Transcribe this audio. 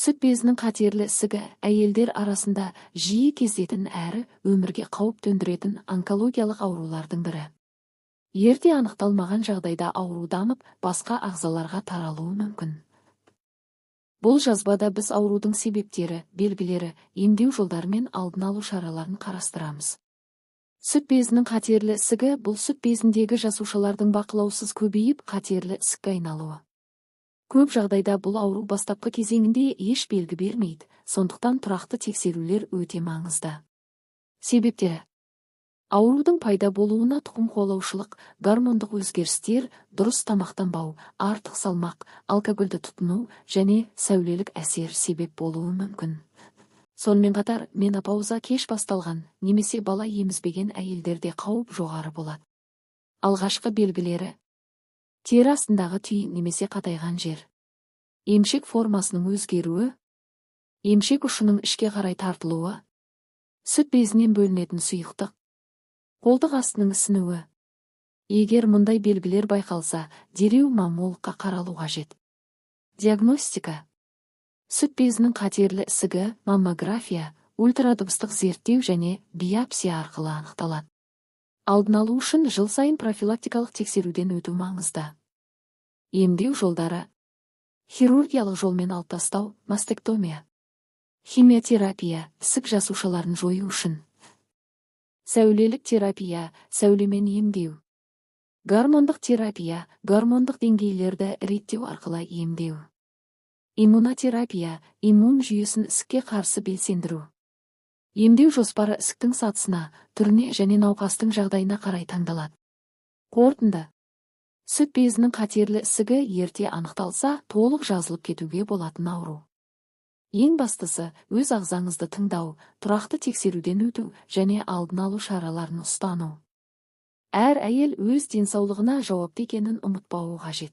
Сүт безінің қатерлі ісігі әйелдер арасында жиі кездесетін әрі өмірге қауіп төндіретін онкологиялық аурулардың бірі. Ерте анықталмаған жағдайда ауру дамып, басқа ағзаларға таралуы мүмкін. Бұл жазбада біз аурудың себептері, белгілері, емдеу жолдары мен алдын алу шараларын қарастырамыз. Сүт безінің қатерлі ісігі бұл сүт безіндегі жасушалардың бақылаусыз көбейіп, қатерлі ісікке айналуы. Көп жағдайда бұл ауру бастапқы кезеңінде еш белгі бермейді, сондықтан тұрақты тексерулер өте маңызды. Себептері: аурудың пайда болуына тұқым қуалаушылық, гормондық өзгерістер, дұрыс тамақтанбау, артық салмақ, алкогольді тұтыну және сәулелік әсер себеп болуы мүмкін. Сонымен қатар, менопауза кеш басталған, немесе бала емізбеген әйелдерде қауіп жоғары болады. Алғашқы белгілері: тері астындағы түй немесе қатайған жер, емшек формасының өзгеруі, емшек ұшының ішке қарай тартылуы, сүт безінен бөлінетін сұйықтық, қолтық астының ісінуі. Егер мұндай белгілер байқалса, дереу маммологқа қаралу қажет. Диагностика: сүт безінің қатерлі ісігі маммография, ультрадыбыстық зерттеу және биопсия арқылы анықталады. Алдын алу үшін жыл сайын профилактикалық тексеруден өту маңызды. Емдеу жолдары: хирургиялық жолмен алып тастау, мастектомия. Химиотерапия, ісік жасушаларын жою үшін. Сәулелік терапия, сәулемен емдеу. Гормондық терапия, гормондық деңгейлерді реттеу арқылы емдеу. Иммунотерапия, иммун жүйесін ісікке қарсы белсендіру. Емдеу жоспары ісіктің сатысына, түріне және науқастың жағдайына қарай таңдалады. Қорытынды: сүт безінің қатерлі ісігі ерте анықталса, толық жазылып кетуге болатын ауру. Ең бастысы, өз ағзаңызды тыңдау, тұрақты тексеруден өту және алдын алу шараларын ұстану. Әр әйел өз денсаулығына жауапты екенін ұмытпауы қажет.